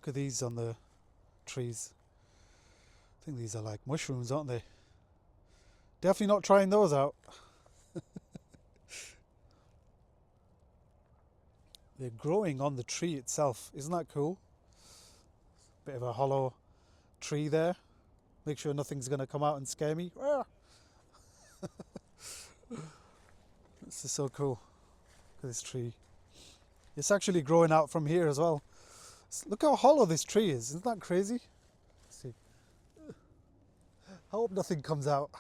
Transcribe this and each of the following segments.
Look at these on the trees. I think these are like mushrooms, aren't they? Definitely not trying those out. They're growing on the tree itself. Isn't that cool? Bit of a hollow tree there. Make sure nothing's going to come out and scare me. This is so cool. Look at this tree. It's actually growing out from here as well. Look how hollow this tree is. Isn't that crazy? Let's see. I hope nothing comes out.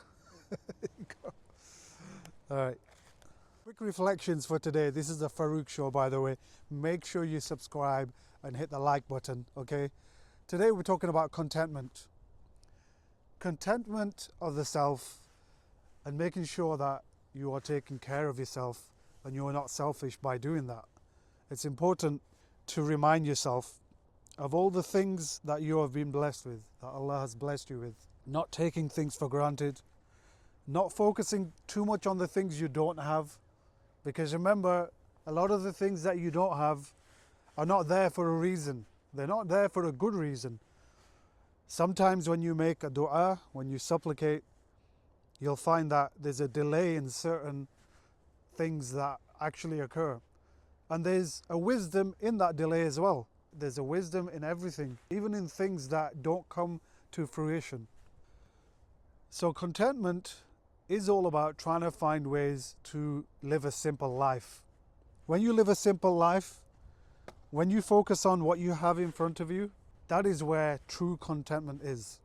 Alright. Quick reflections for today. This is the Farooq show, by the way. Make sure you subscribe and hit the like button, okay? Today we're talking about contentment. Contentment of the self and making sure that you are taking care of yourself and you are not selfish by doing that. It's important to remind yourself of all the things that you have been blessed with, that Allah has blessed you with. Not taking things for granted, not focusing too much on the things you don't have, because remember, a lot of the things that you don't have are not there for a reason. They're not there for a good reason. Sometimes when you make a dua, when you supplicate, you'll find that there's a delay in certain things that actually occur. And there's a wisdom in that delay as well. There's a wisdom in everything, even in things that don't come to fruition. So contentment is all about trying to find ways to live a simple life. When you live a simple life, when you focus on what you have in front of you, that is where true contentment is.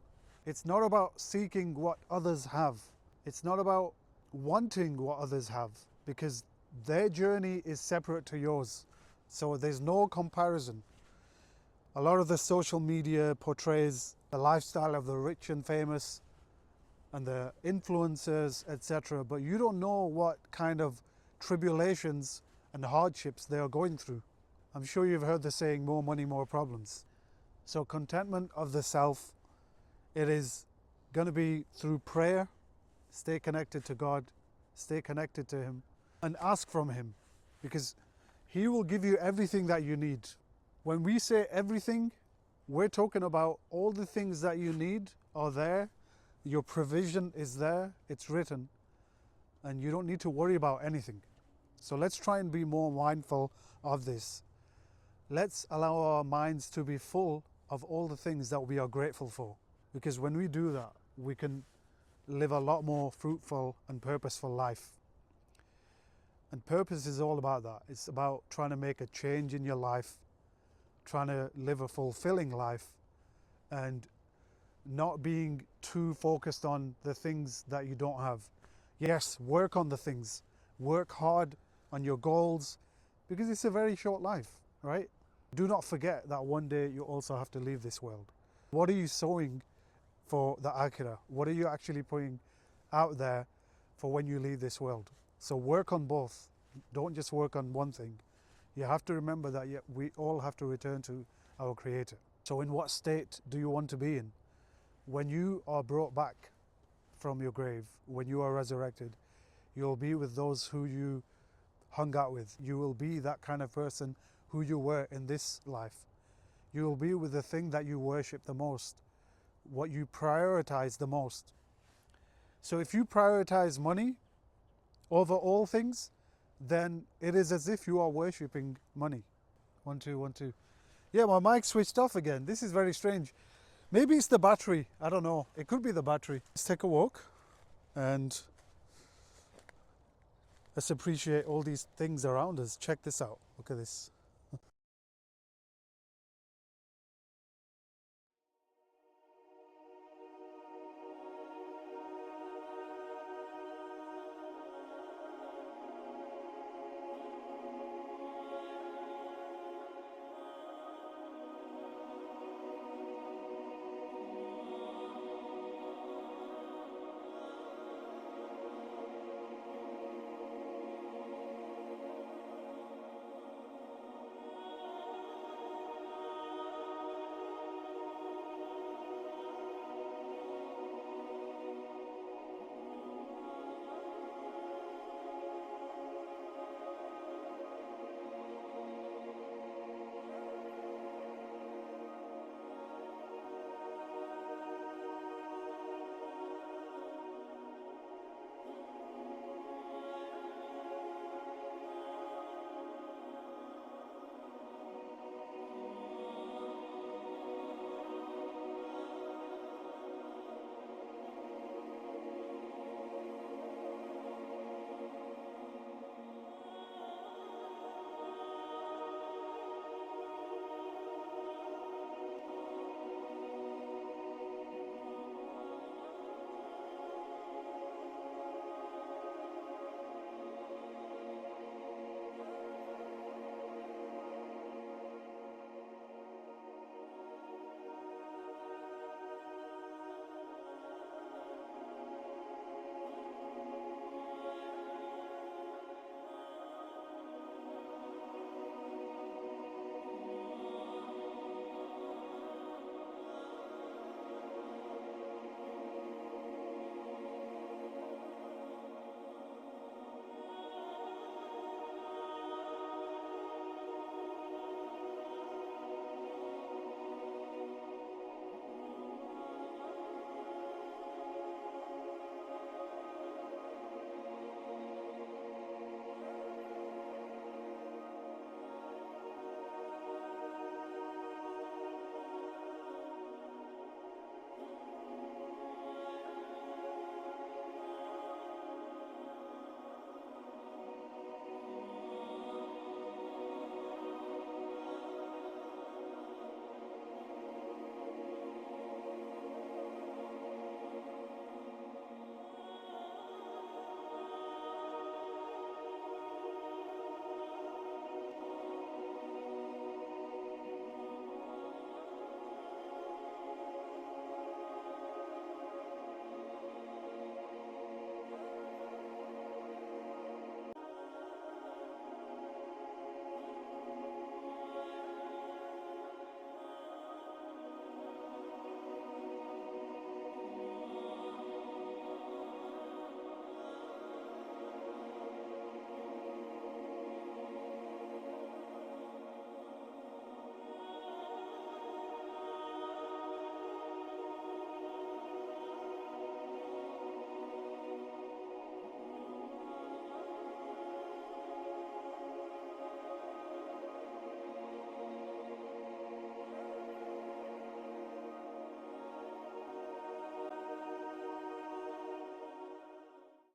It's not about seeking what others have. It's not about wanting what others have, because their journey is separate to yours. So there's no comparison. A lot of the social media portrays the lifestyle of the rich and famous and the influencers, etc. But you don't know what kind of tribulations and hardships they are going through. I'm sure you've heard the saying, more money, more problems. So contentment of the self, it is going to be through prayer. Stay connected to God, stay connected to Him, and ask from Him, because He will give you everything that you need. When we say everything, we're talking about all the things that you need are there. Your provision is there, it's written, and you don't need to worry about anything. So let's try and be more mindful of this. Let's allow our minds to be full of all the things that we are grateful for, because when we do that, we can live a lot more fruitful and purposeful life. And purpose is all about that. It's about trying to make a change in your life, trying to live a fulfilling life, and not being too focused on the things that you don't have. Yes, work on the things, work hard on your goals, because it's a very short life, right? Do not forget that one day you also have to leave this world. What are you sowing for the akhirah? What are you actually putting out there for when you leave this world? So work on both. Don't just work on one thing. You have to remember that we all have to return to our Creator. So in what state do you want to be in? When you are brought back from your grave, when you are resurrected, you'll be with those who you hung out with. You will be that kind of person who you were in this life. You will be with the thing that you worship the most, what you prioritize the most. So if you prioritize money over all things, then it is as if you are worshipping money. 1 2 1 2. Yeah, my mic switched off again. This is very strange. Maybe it's the battery. I don't know. It could be the battery. Let's take a walk and let's appreciate all these things around us. Check this out. Look at this.